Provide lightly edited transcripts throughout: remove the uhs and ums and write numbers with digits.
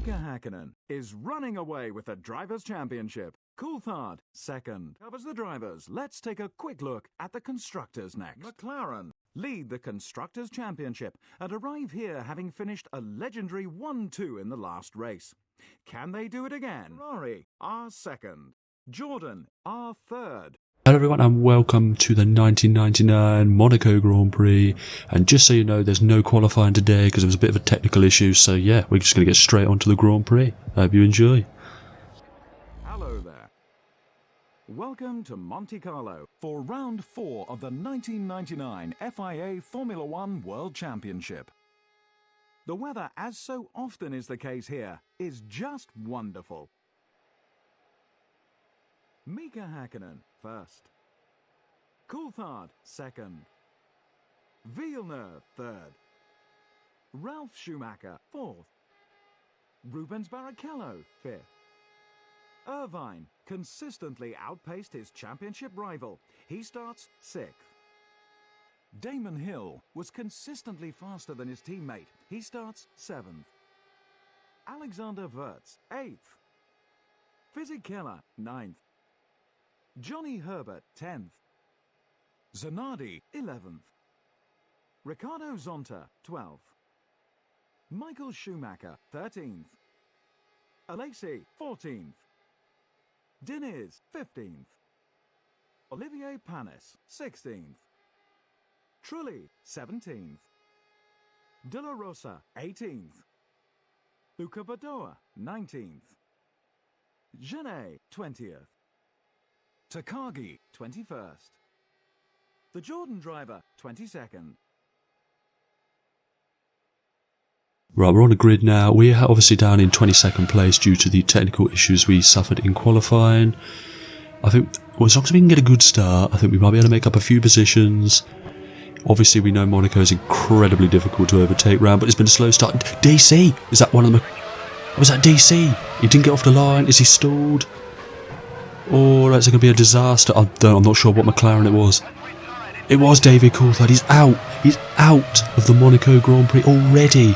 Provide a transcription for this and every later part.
Mika Hakkinen is running away with the Drivers' Championship. Coulthard, second. Covers the drivers. Let's take a quick look at the Constructors next. McLaren lead the Constructors' Championship and arrive here having finished a legendary 1-2 in the last race. Can they do it again? Ferrari are second. Jordan are third. Hello everyone and welcome to the 1999 Monaco Grand Prix, and just so you know, there's no qualifying today because there was a bit of a technical issue, so yeah, we're just going to get straight on to the Grand Prix. I hope you enjoy. Hello there. Welcome to Monte Carlo for round 4 of the 1999 FIA Formula 1 World Championship. The weather, as so often is the case here, is just wonderful. Mika Hakkinen first. Coulthard second. Villeneuve third. Ralf Schumacher fourth. Rubens Barrichello fifth. Irvine consistently outpaced his championship rival. He starts sixth. Damon Hill was consistently faster than his teammate. He starts seventh. Alexander Wurz eighth. Fisichella ninth. Johnny Herbert 10th, Zanardi 11th, Ricardo Zonta 12th, Michael Schumacher 13th, Alesi 14th, Diniz 15th, Olivier Panis 16th, Trulli 17th, De La Rosa 18th, Luca Badoa 19th, Genet 20th, Takagi 21st. The Jordan driver 22nd. Right, we're on the grid now. We're obviously down in 22nd place due to the technical issues we suffered in qualifying. I think, well, as long as we can get a good start, I think we might be able to make up a few positions. Obviously, we know Monaco is incredibly difficult to overtake round, but it's been a slow start. DC! Is that one of them? Was that DC? He didn't get off the line. Is he stalled? Or is it going to be a disaster? I'm not sure what McLaren it was. It was David Coulthard. He's out. He's out of the Monaco Grand Prix already.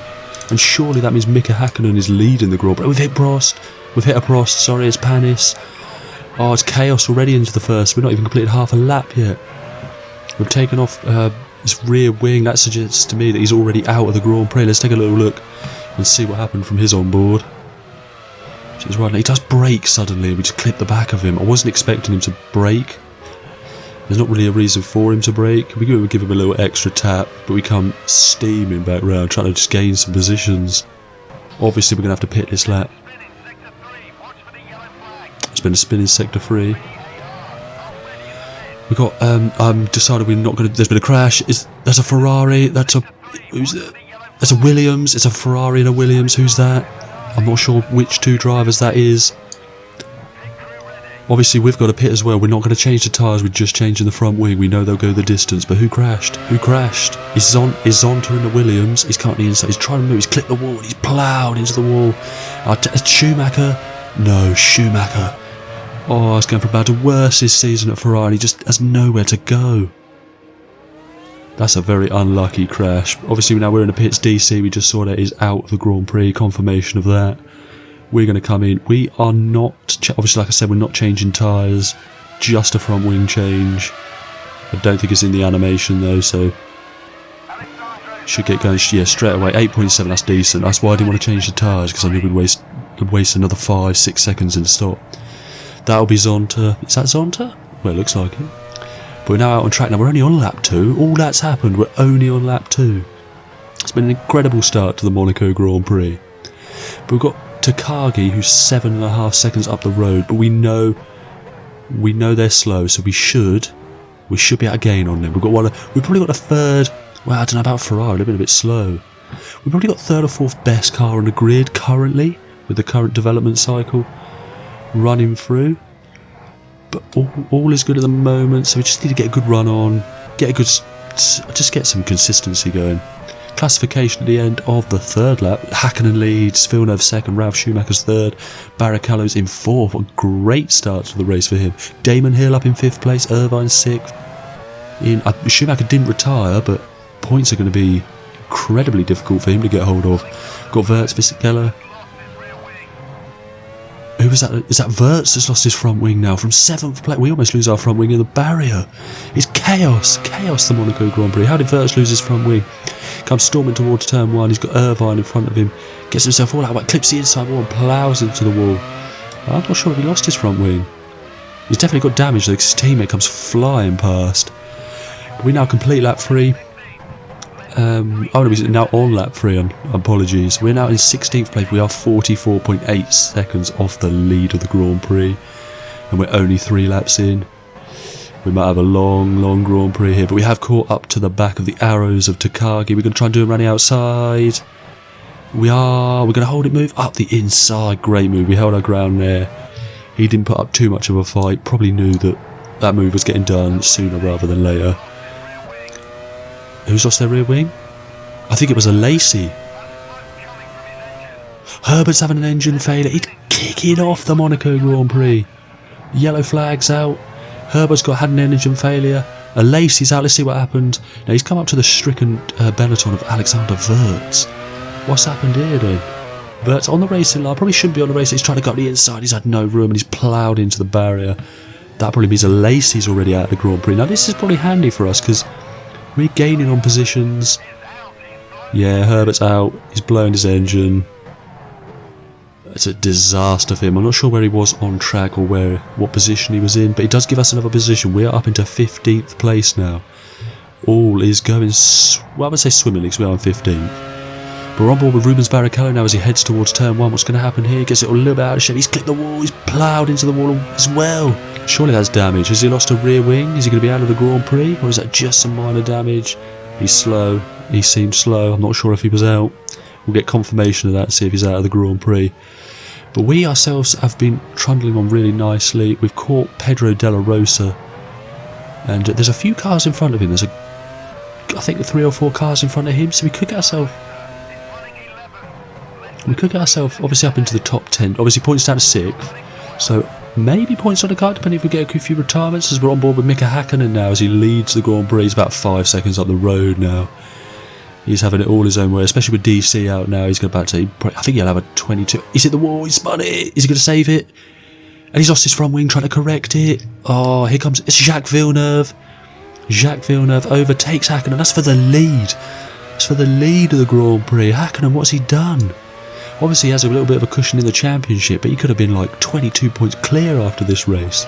And surely that means Mika Hakkinen is leading the Grand Prix. We've hit Prost. We've hit a Prost. Sorry, it's Panis. Oh, it's chaos already into the first. We've not even completed half a lap yet. We've taken off his rear wing. That suggests to me that he's already out of the Grand Prix. Let's take a little look and see what happened from his onboard. He's right now. He does brake suddenly. We just clip the back of him. I wasn't expecting him to brake. There's not really a reason for him to brake. We could give him a little extra tap, but we come steaming back round, trying to just gain some positions. Obviously, we're going to have to pit this lap. It's been a spin in sector 3. We got. Decided we're not going to. There's been a crash. That's a Ferrari. That's a Williams. It's a Ferrari and a Williams. Who's that? I'm not sure which two drivers that is. Obviously, we've got a pit as well. We're not going to change the tyres. We're just changing the front wing. We know they'll go the distance. But who crashed? Who crashed? Is Zonta in the Williams? He's currently inside. He's trying to move. He's clipped the wall. And he's ploughed into the wall. Schumacher? No, Schumacher. Oh, he's going for about the worst this season at Ferrari. He just has nowhere to go. That's a very unlucky crash. Obviously, now we're in the pits. DC, we just saw that is out of the Grand Prix. Confirmation of that. We're going to come in. We are not... Obviously, like I said, we're not changing tyres. Just a front wing change. I don't think it's in the animation, though, so... Should get going, yeah, straight away. 8.7, that's decent. That's why I didn't want to change the tyres, because I knew we'd waste another 5-6 seconds in the stop. That'll be Zonta. Is that Zonta? Well, it looks like it. But we're now out on track. Now we're only on lap 2. All that's happened. We're only on lap 2. It's been an incredible start to the Monaco Grand Prix. But we've got Takagi, who's 7.5 seconds up the road. But we know they're slow, so we should be able to gain on them. We've probably got a third. Well, I don't know about Ferrari. They've been a bit slow. We've probably got third or fourth best car on the grid currently, with the current development cycle running through. But all is good at the moment, so we just need to get a good run on, just get some consistency going. Classification at the end of the third lap. Hakkinen leads, Villeneuve second, Ralf Schumacher's third, Barrichello's in fourth. What a great start to the race for him. Damon Hill up in fifth place, Irvine sixth. Schumacher didn't retire, but points are going to be incredibly difficult for him to get hold of. Got Wurz, Fisichella, Who was that? Is that Wirtz that's lost his front wing now? From 7th place. We almost lose our front wing in the barrier. It's chaos. Chaos, the Monaco Grand Prix. How did Wirtz lose his front wing? Comes storming towards turn 1. He's got Irvine in front of him. Gets himself all out, but clips the inside wall and ploughs into the wall. I'm not sure if he lost his front wing. He's definitely got damage though, because his teammate comes flying past. We now complete lap 3. Oh no, he's now on lap 3, apologies. We're now in 16th place. We are 44.8 seconds off the lead of the Grand Prix. And we're only 3 laps in. We might have a long Grand Prix here, but we have caught up to the back of the arrows of Takagi. We're going to try and do him running outside. We're going to hold it, move up the inside. Great move. We held our ground there. He didn't put up too much of a fight. Probably knew that that move was getting done sooner rather than later. Who's lost their rear wing? I think it was a Lacey. Herbert's having an engine failure. He's kicking off the Monaco Grand Prix. Yellow flag's out. Herbert's had an engine failure. A Lacey's out. Let's see what happened. Now he's come up to the stricken Benetton of Alexander Wirtz. What's happened here then? Wirtz on the racing line. Probably shouldn't be on the racing. He's trying to go up the inside. He's had no room and he's ploughed into the barrier. That probably means a Lacey's already out of the Grand Prix. Now this is probably handy for us because we're gaining on positions. Yeah, Herbert's out. He's blown his engine. It's a disaster for him. I'm not sure where he was on track or what position he was in, but he does give us another position. We are up into 15th place now. All is going, well, I would say swimmingly because we are in 15th. But we're on board with Rubens Barrichello now as he heads towards turn 1. What's going to happen here? He gets it a little bit out of shape. He's clipped the wall. He's ploughed into the wall as well. Surely that's damage. Has he lost a rear wing? Is he going to be out of the Grand Prix? Or is that just some minor damage? He's slow. He seemed slow. I'm not sure if he was out. We'll get confirmation of that and see if he's out of the Grand Prix. But we ourselves have been trundling on really nicely. We've caught Pedro Della Rosa. And there's a few cars in front of him. There's I think 3 or 4 cars in front of him. So we could get ourselves obviously up into the top 10. Obviously points down to 6th. So maybe points on the card depending if we get a few retirements, as we're on board with Mika Hakkinen now as he leads the Grand Prix. He's about 5 seconds up the road now. He's having it all his own way, especially with DC out now. He's about to, I think he'll have a 22. He's hit the wall, he's spun it. Is he going to save it? And he's lost his front wing trying to correct it. Oh, here comes, it's Jacques Villeneuve. Jacques Villeneuve overtakes Hakkinen. That's for the lead. That's for the lead of the Grand Prix. Hakkinen, what's he done? Obviously he has a little bit of a cushion in the championship, but he could have been like 22 points clear after this race.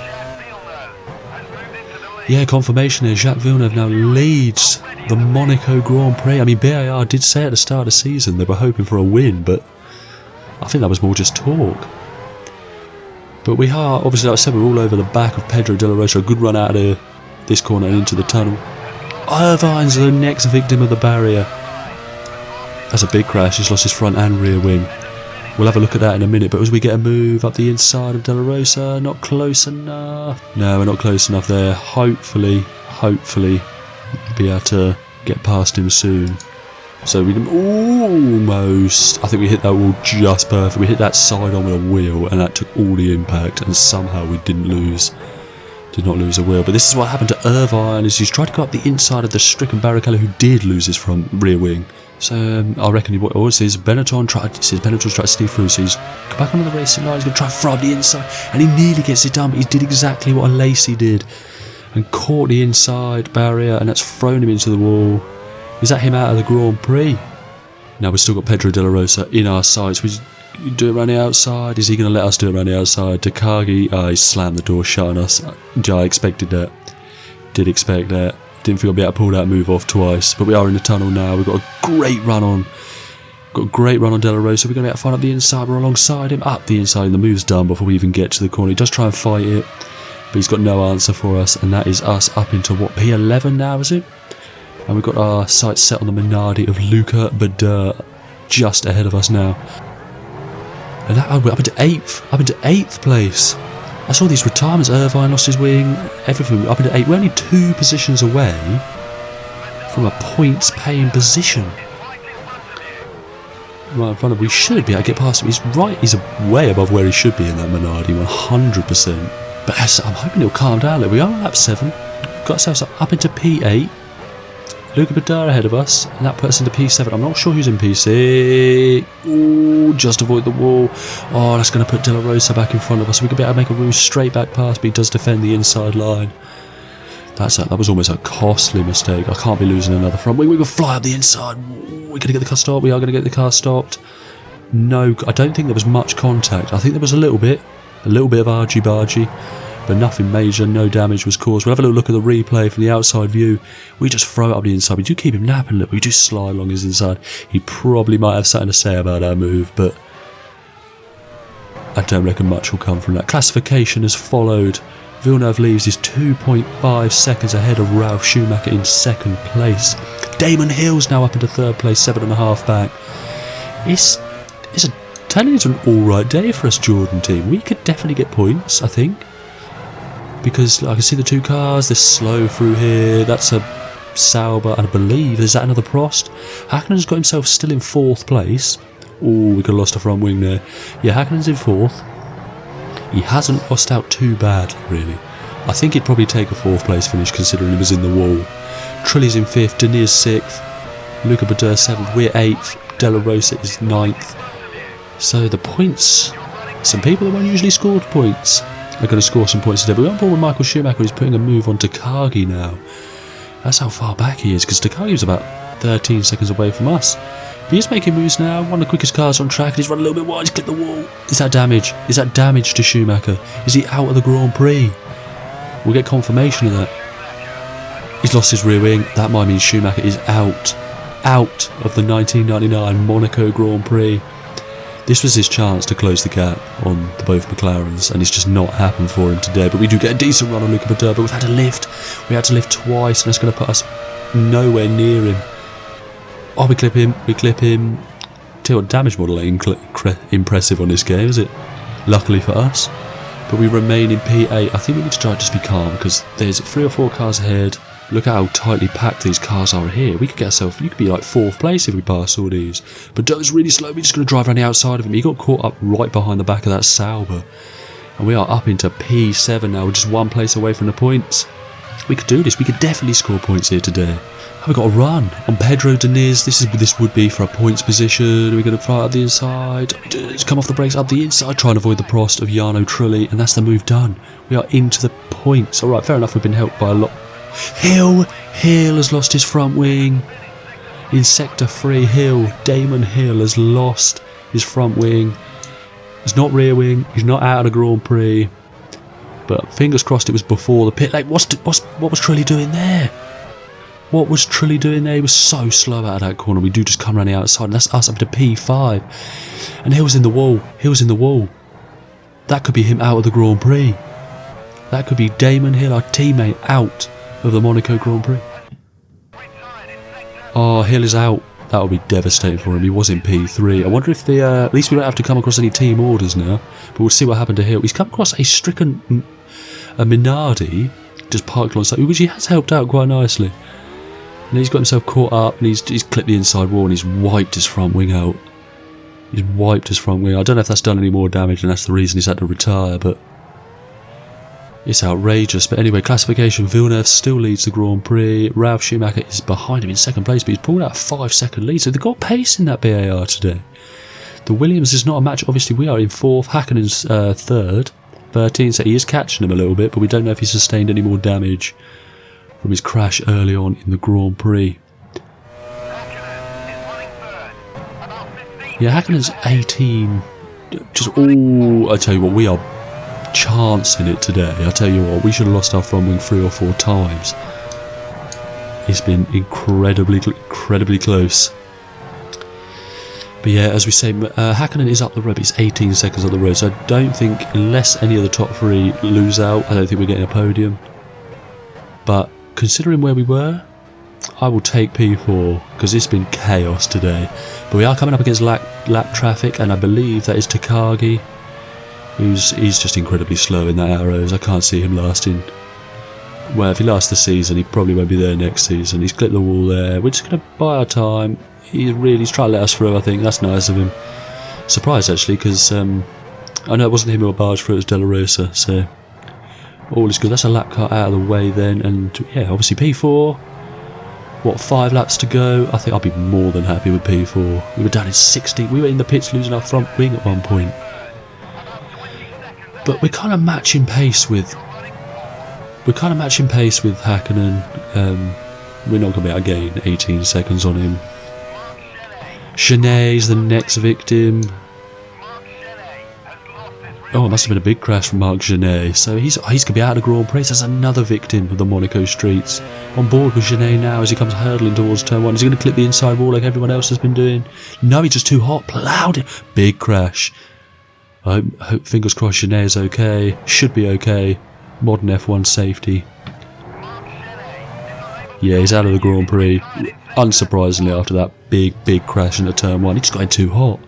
Yeah, confirmation there. Jacques Villeneuve now leads the Monaco Grand Prix. I mean, BAR did say at the start of the season they were hoping for a win, but I think that was more just talk. But we are, obviously, like I said, we're all over the back of Pedro Della Rosa. A good run out of this corner and into the tunnel. Irvine's the next victim of the barrier. That's a big crash. He's lost his front and rear wing. We'll have a look at that in a minute, but as we get a move up the inside of Della Rosa, not close enough. No, we're not close enough there. Hopefully, be able to get past him soon. So we can almost, I think we hit that wall just perfect. We hit that side on with a wheel and that took all the impact and somehow we did not lose a wheel. But this is what happened to Irvine, is he's tried to go up the inside of the stricken Barrichello, who did lose his front rear wing. So I reckon what always is Benetton's tried to sneak through, so he's come back onto the racing line, he's going to try and throw up the inside, and he nearly gets it done, but he did exactly what a Lacey did, and caught the inside barrier, and that's thrown him into the wall. Is that him out of the Grand Prix? Now we've still got Pedro Della Rosa in our sights. We do it around the outside. Is he going to let us do it around the outside? Takagi, he slammed the door shut on us. I expected that. Did expect that. Didn't think I'd be able to pull that move off twice. But we are in the tunnel now. We've got a great run on. Della Rosa. We're going to be able to find up the inside. We're alongside him. Up the inside. And the move's done before we even get to the corner. He does try and fight it, but he's got no answer for us. And that is us up into what, P11 now, is it? And we've got our sights set on the Minardi of Luca Bader just ahead of us now. And that, we're up into 8th place. I saw these retirements. Irvine lost his wing. Everything up into 8th. We're only 2 positions away from a points paying position. Right in front of, we should be able to get past him. He's right. He's way above where he should be in that Minardi, 100%. But I'm hoping it'll calm down. We are on lap 7. Got ourselves up into P8. Luca Badar ahead of us, and that puts us into P7. I'm not sure who's in P6. Ooh, just avoid the wall. Oh, that's going to put De La Rosa back in front of us. We could be able to make a Rouge straight back pass, but he does defend the inside line. That was almost a costly mistake. I can't be losing another front wing. We will fly up the inside. Ooh, we're going to get the car stopped. We are going to get the car stopped. No, I don't think there was much contact. I think there was a little bit of argy-bargy, but nothing major. No damage was caused. We'll have a little look at the replay from the outside view. We just throw it up the inside. We do keep him napping. Look, we do slide along his inside. He probably might have something to say about our move, but I don't reckon much will come from that. Classification has followed. Villeneuve leaves is 2.5 seconds ahead of Ralf Schumacher in second place. Damon Hill's now up into third place, 7.5 back. It's turning into an alright day for us, Jordan team. We could definitely get points, I think, because I can see the two cars. They're slow through here. That's a Sauber, and I believe, is that another Prost? Hakkönen's got himself still in fourth place. Oh, we could have lost a front wing there. Yeah, Hakkönen's in fourth. He hasn't lost out too badly, really. I think he'd probably take a fourth place finish considering he was in the wall. Trulli's in fifth, Denier's sixth, Luca Badar seventh, we're eighth, De La Rosa is ninth. So the points, some people that won't usually score points are going to score some points today. But we're on board with Michael Schumacher, who's putting a move on Takagi now. That's how far back he is, because Takagi was about 13 seconds away from us. But he's making moves now, one of the quickest cars on track, and he's run a little bit wide, he's clipped the wall. Is that damage? Is that damage to Schumacher? Is he out of the Grand Prix? We'll get confirmation of that. He's lost his rear wing. That might mean Schumacher is out of the 1999 Monaco Grand Prix. This was his chance to close the gap on the both McLarens, and it's just not happened for him today. But we do get a decent run on Luca Badar, but we've had to lift. We had to lift twice, and that's going to put us nowhere near him. Oh, we clip him. Tell you what, damage model ain't impressive on this game, is it? Luckily for us. But we remain in P8. I think we need to try to just be calm, because there's 3 or 4 cars ahead. Look at how tightly packed these cars are here. We could get ourselves, you could be like 4th place if we pass all these. But Doe's really slow. We're just going to drive around the outside of him. He got caught up right behind the back of that Sauber. And we are up into P7 now. We're just 1 place away from the points. We could do this. We could definitely score points here today. We've got a run on Pedro Diniz. This would be for a points position. We're going to fly up the inside. Just come off the brakes up the inside. Try and avoid the Prost of Jarno Trulli. And that's the move done. We are into the points. Alright, fair enough. We've been helped by a lot. Hill has lost his front wing. In sector 3, Damon Hill has lost his front wing. It's not rear wing. He's not out of the Grand Prix. But fingers crossed it was before the pit lane. What was Trulli doing there? What was Trulli doing there? He was so slow out of that corner. We do just come around the outside, and that's us up to P5. And Hill's in the wall. That could be him out of the Grand Prix. That could be Damon Hill, our teammate, out of the Monaco Grand Prix. Oh, Hill is out. That would be devastating for him. He was in P3. I wonder if at least we don't have to come across any team orders now. But we'll see what happened to Hill. He's come across a stricken Minardi, just parked alongside, which he has helped out quite nicely. And he's got himself caught up, and he's clipped the inside wall, and he's wiped his front wing out. I don't know if that's done any more damage, and that's the reason he's had to retire, but it's outrageous. But anyway, classification, Villeneuve still leads the Grand Prix. Ralf Schumacher is behind him in second place, but he's pulled out a 5-second lead, so they've got pace in that BAR today. The Williams is not a match. Obviously, we are in 4th, Häkkönen's 3rd, 13, so he is catching him a little bit, but we don't know if he sustained any more damage from his crash early on in the Grand Prix. Yeah, Häkkönen's 18. I tell you what, we are chancing it today. I tell you what, we should have lost our front wing 3 or 4 times. It's been incredibly close. But yeah, as we say, Häkkönen is up the road, but he's 18 seconds on the road, so I don't think, unless any of the top 3 lose out, I don't think we're getting a podium. But considering where we were, I will take P4, because it's been chaos today. But we are coming up against lap traffic, and I believe that is Takagi, he's just incredibly slow in that arrows. I can't see him lasting. Well, if he lasts the season, he probably won't be there next season. He's clipped the wall there. We're just going to buy our time. He's trying to let us through, I think. That's nice of him. Surprised, actually, because I know it wasn't him who barged through, it was De La Rosa, so all is good. That's a lap car out of the way then, and yeah, obviously P4. What, 5 laps to go? I think I'll be more than happy with P4. We were down in 16. We were in the pits losing our front wing at one point. But we're kind of matching pace with Hakkinen. We're not going to be able to gain 18 seconds on him. Gené's the next victim. Oh, it must have been a big crash from Marc Gené. So he's going to be out of the Grand Prix. There's another victim of the Monaco streets. On board with Gené now as he comes hurtling towards turn 1. Is he going to clip the inside wall like everyone else has been doing? No, he's just too hot. Ploughed it. Big crash. I hope, fingers crossed, Gené is okay. Should be okay. Modern F1 safety. Yeah, he's out of the Grand Prix. Unsurprisingly, after that big crash into turn 1. He just got in too hot.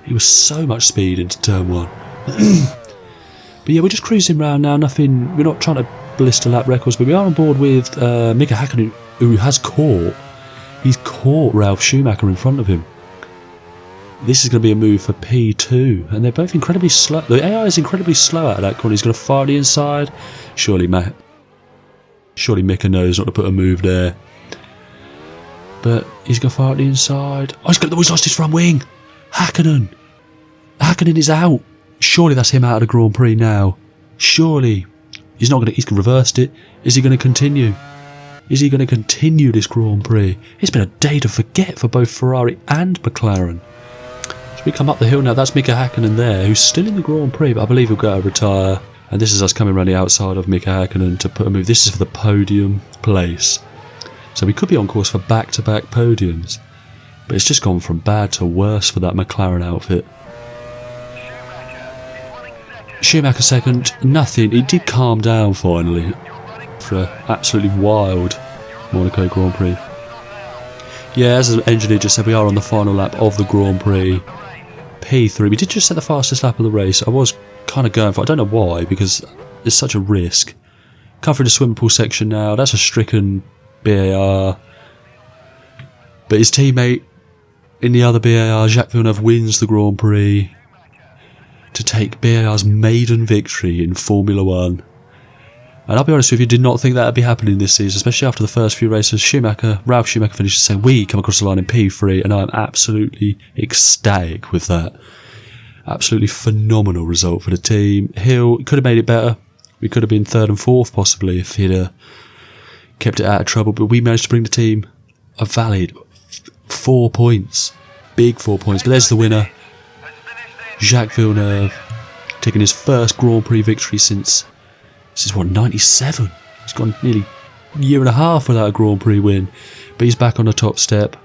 He was so much speed into turn 1. But yeah, we're just cruising around now. Nothing. We're not trying to blister lap records, but we are on board with Mika Hakkinen, who has caught. He's caught Ralf Schumacher in front of him. This is going to be a move for P2, and they're both incredibly slow. The AI is incredibly slow out of that corner. He's going to fire the inside. Surely Mika knows not to put a move there. But he's going to fire the inside. Oh, he's lost his front wing. Hakkinen is out. Surely that's him out of the Grand Prix now. Surely. He's reversed it. Is he going to continue? Is he going to continue this Grand Prix? It's been a day to forget for both Ferrari and McLaren. As we come up the hill now, that's Mika Hakkinen there, who's still in the Grand Prix, but I believe he'll go to retire. And this is us coming around the outside of Mika Hakkinen to put a move. This is for the podium place. So we could be on course for back-to-back podiums. But it's just gone from bad to worse for that McLaren outfit. Schumacher second, nothing. He did calm down finally for an absolutely wild Monaco Grand Prix. Yeah, as the engineer just said, we are on the final lap of the Grand Prix. P3. We did just set the fastest lap of the race. I was kind of going for it. I don't know why, because it's such a risk. Come through the swimming pool section now. That's a stricken BAR. But his teammate in the other BAR, Jacques Villeneuve, wins the Grand Prix to take BAR's maiden victory in Formula 1. And I'll be honest with you, did not think that would be happening this season, especially after the first few races. Ralf Schumacher finished saying, we come across the line in P3, and I'm absolutely ecstatic with that. Absolutely phenomenal result for the team. Hill could have made it better. We could have been 3rd and 4th possibly if he'd kept it out of trouble, but we managed to bring the team a valid 4 points. Big 4 points, but there's the winner. Jacques Villeneuve taking his first Grand Prix victory since 97. It's gone nearly a year and a half without a Grand Prix win, but he's back on the top step.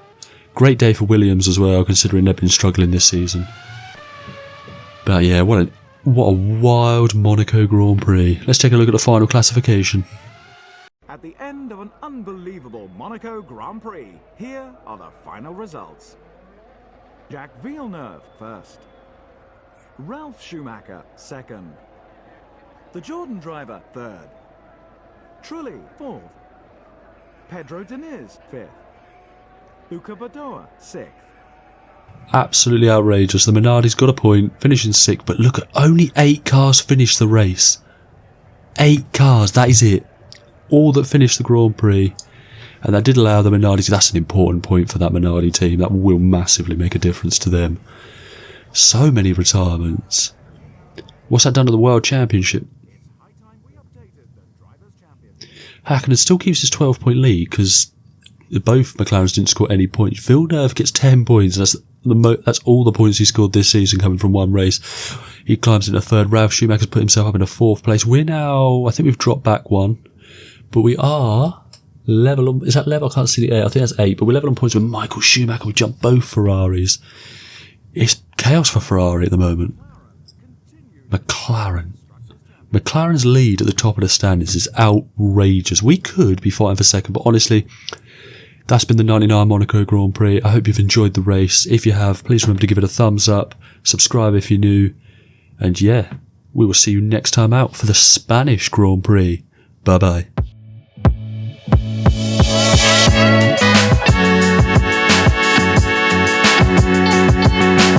Great day for Williams as well, considering they've been struggling this season. But yeah, what a wild Monaco Grand Prix. Let's take a look at the final classification. At the end of an unbelievable Monaco Grand Prix, here are the final results. Jacques Villeneuve first. Ralf Schumacher second. The Jordan driver third. Trulli fourth. Pedro Diniz fifth. Uka Badoa sixth. Absolutely outrageous. The Minardi's got a point, finishing 6th, but look at only 8 cars finished the race. 8 cars, that is it. All that finished the Grand Prix. And that did allow the Minardi. That's an important point for that Minardi team. That will massively make a difference to them. So many retirements. What's that done to the World Championship? Hakkinen still keeps his 12-point lead because both McLarens didn't score any points. Villeneuve gets 10 points. That's all the points he scored this season coming from one race. He climbs into 3rd. Ralf Schumacher's put himself up in a 4th place. We're now, I think we've dropped back 1, but we are level on. Is that level? I can't see the 8. I think that's 8, but we're level on points with Michael Schumacher. We jumped both Ferraris. It's chaos for Ferrari at the moment. McLaren's lead at the top of the standings is outrageous. We could be fighting for second, but honestly, that's been the 99 Monaco Grand Prix. I hope you've enjoyed the race. If you have, please remember to give it a thumbs up, subscribe if you're new, and yeah, we will see you next time out for the Spanish Grand Prix. Bye bye.